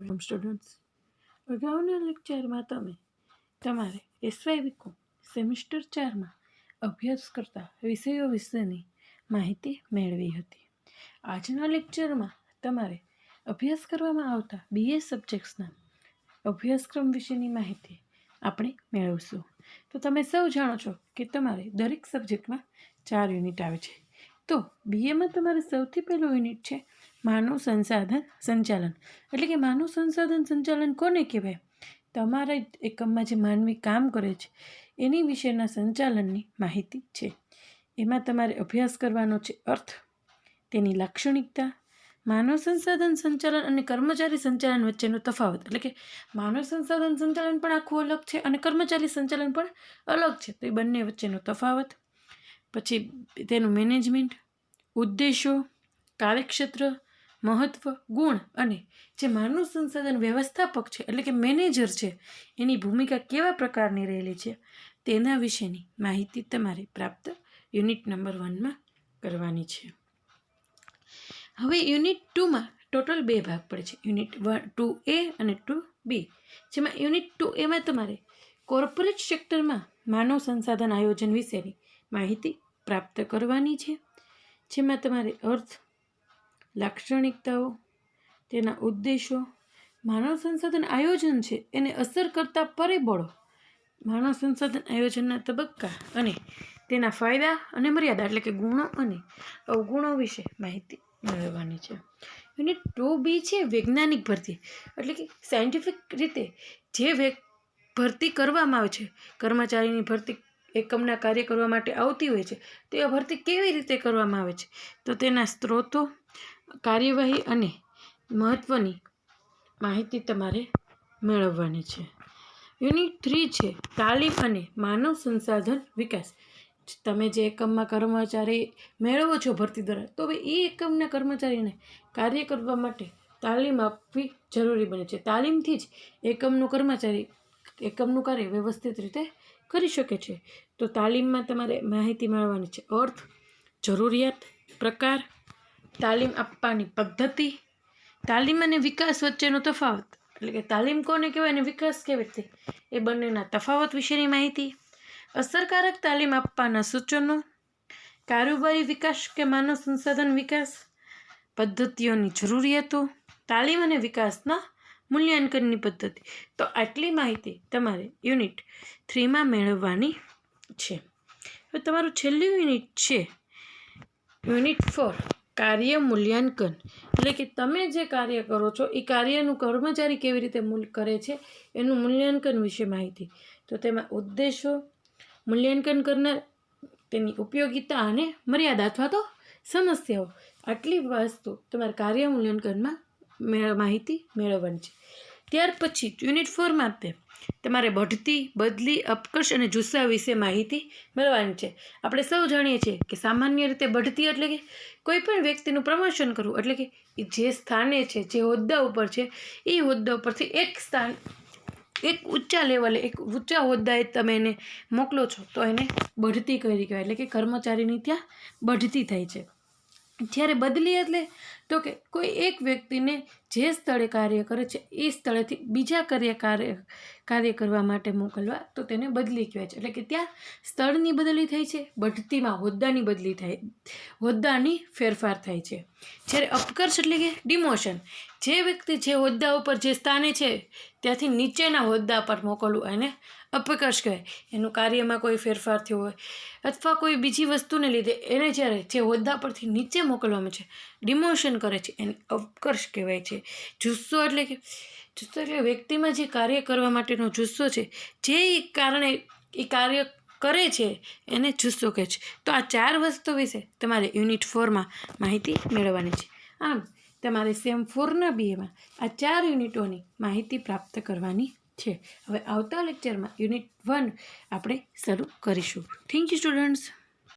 Students, અગાઉના લેક્ચરમાં તમારે એસવાય બીકોમ સેમિસ્ટર 4માં અભ્યાસ કરતા વિષયો વિશેની માહિતી મેળવી હતી. આજના લેક્ચરમાં તમારે અભ્યાસ કરવામાં આવતા બીએ સબ્જેક્ટ્સના અભ્યાસક્રમ વિશેની માહિતી આપણે મેળવશું. તો તમે સૌ જાણો છો કે તમારે દરેક સબ્જેક્ટમાં 4 યુનિટ આવે છે. તો બીએમાં તમારે સૌથી પહેલું યુનિટ છે માનવ સંસાધન સંચાલન. એટલે કે માનવ સંસાધન સંચાલન કોને કહેવાય? તમારા એકમમાં જે માનવી કામ કરે છે એની વિશેના સંચાલનની માહિતી છે. એમાં તમારે અભ્યાસ કરવાનો છે અર્થ, તેની લાક્ષણિકતા, માનવ સંસાધન સંચાલન અને કર્મચારી સંચાલન વચ્ચેનો તફાવત. એટલે કે માનવ સંસાધન સંચાલન પણ આખું અલગ છે અને કર્મચારી સંચાલન પણ અલગ છે. તો એ બંને વચ્ચેનો તફાવત, પછી તેનું મેનેજમેન્ટ, ઉદ્દેશો, કાર્યક્ષેત્ર, મહત્વ, ગુણ અને જે માનવ સંસાધન વ્યવસ્થાપક છે એટલે કે મેનેજર છે એની ભૂમિકા કેવા પ્રકારની રહેલી છે તેના વિશેની માહિતી તમારે પ્રાપ્ત યુનિટ નંબર 1માં કરવાની છે. હવે યુનિટ 2માં ટોટલ 2 ભાગ પડે છે, યુનિટ 2A અને 2B. જેમાં યુનિટ 2Aમાં તમારે કોર્પોરેટ સેક્ટરમાં માનવ સંસાધન આયોજન વિશેની માહિતી પ્રાપ્ત કરવાની છે. જેમાં તમારે અર્થ, લાક્ષણિકતાઓ, તેના ઉદ્દેશો, માનવ સંસાધન આયોજન છે એને અસર કરતા પરિબળો, માનવ સંસાધન આયોજનના તબક્કા અને તેના ફાયદા અને મર્યાદા એટલે કે ગુણો અને અવગુણો વિશે માહિતી મેળવવાની છે. યુનિટ 2B છે વૈજ્ઞાનિક ભરતી. એટલે કે સાયન્ટિફિક રીતે જે ભરતી કરવામાં આવે છે, કર્મચારીની ભરતી એકમના કાર્ય કરવા માટે આવતી હોય છે, તો એ ભરતી કેવી રીતે કરવામાં આવે છે, તો તેના સ્ત્રોતો, કાર્યવાહી અને મહત્ત્વની માહિતી તમારે મેળવવાની છે. યુનિટ 3 છે તાલીમ અને માનવ સંસાધન વિકાસ. તમે જે એકમમાં કર્મચારી મેળવો છો ભરતી દ્વારા, તો એ એકમના કર્મચારીને કાર્ય કરવા માટે તાલીમ આપવી જરૂરી બને છે. તાલીમથી જ એકમનું કાર્ય વ્યવસ્થિત રીતે કરી શકે છે. તો તાલીમમાં તમારે માહિતી મેળવવાની છે અર્થ, જરૂરિયાત, પ્રકાર, તાલીમ આપવાની પદ્ધતિ, તાલીમ અને વિકાસ વચ્ચેનો તફાવત. એટલે કે તાલીમ કોને કહેવાય અને વિકાસ કેવી રીતે, એ બંનેના તફાવત વિશેની માહિતી, અસરકારક તાલીમ આપવાના સૂચનો, કારોબારી વિકાસ કે માનવ સંસાધન વિકાસ, પદ્ધતિઓની જરૂરિયાતો, તાલીમ અને વિકાસના મૂલ્યાંકનની પદ્ધતિ. તો આટલી માહિતી તમારે યુનિટ 3માં મેળવવાની છે. હવે તમારું છેલ્લું યુનિટ છે યુનિટ 4 કાર્ય મૂલ્યાંકન. એટલે કે તમે જે કાર્ય કરો છો એ કાર્યનું કર્મચારી કેવી રીતે કરે છે એનું મૂલ્યાંકન વિશે માહિતી. તો તેમાં ઉદ્દેશો, મૂલ્યાંકન કરનાર, તેની ઉપયોગિતા અને મર્યાદા અથવા તો સમસ્યાઓ, આટલી વસ્તુ તમારે કાર્ય મૂલ્યાંકનમાં માહિતી મેળવવાની છે. ત્યાર પછી યુનિટ 4માં તમારે બઢતી, બદલી, અપકર્ષ અને જુસ્સા વિશે માહિતી મેળવવાની છે. આપણે સૌ જાણીએ છીએ કે સામાન્ય રીતે બઢતી એટલે કે કોઈ પણ વ્યક્તિનું પ્રમોશન કરવું. એટલે કે જે સ્થાને છે, જે હોદ્દા ઉપર છે, એ હોદ્દા ઉપરથી એક ઊંચા લેવલે, એક ઊંચા હોદ્દાએ તમે એને મોકલો છો તો એને બઢતી કરી કહેવાય. એટલે કે કર્મચારીની ત્યાં બઢતી થાય છે. જ્યારે બદલી એટલે તો કે કોઈ એક વ્યક્તિને જે સ્થળે કાર્ય કરે છે એ સ્થળેથી બીજા કાર્ય કરવા માટે મોકલવા, તો તેને બદલી કહેવાય છે. એટલે કે ત્યાં સ્થળની બદલી થાય છે, બઢતીમાં હોદ્દાની બદલી થાય, હોદ્દાની ફેરફાર થાય છે. જ્યારે અપકર્ષ એટલે કે ડિમોશન, જે વ્યક્તિ જે હોદ્દા ઉપર જે સ્થાને છે ત્યાંથી નીચેના હોદ્દા પર મોકલવું એને અપકર્ષ કહેવાય. એનું કાર્યમાં કોઈ ફેરફાર થયો હોય અથવા કોઈ બીજી વસ્તુને લીધે એને જ્યારે જે હોદ્દા પરથી નીચે મોકલવામાં છે, ડિમોશન કરે છે, એને અપકર્ષ કહેવાય છે. જુસ્સો એટલે વ્યક્તિમાં જે કાર્ય કરવા માટેનો જુસ્સો છે, જે કારણે એ કાર્ય કરે છે એને જુસ્સો કહે છે. તો આ 4 વસ્તુ વિશે તમારે યુનિટ 4માં માહિતી મેળવવાની છે. આમ તમારે સેમ 4ના બીએમાં આ 4 યુનિટોની માહિતી પ્રાપ્ત કરવાની છે. હવે આવતા લેક્ચરમાં યુનિટ 1 આપણે શરૂ કરીશું. Thank you students.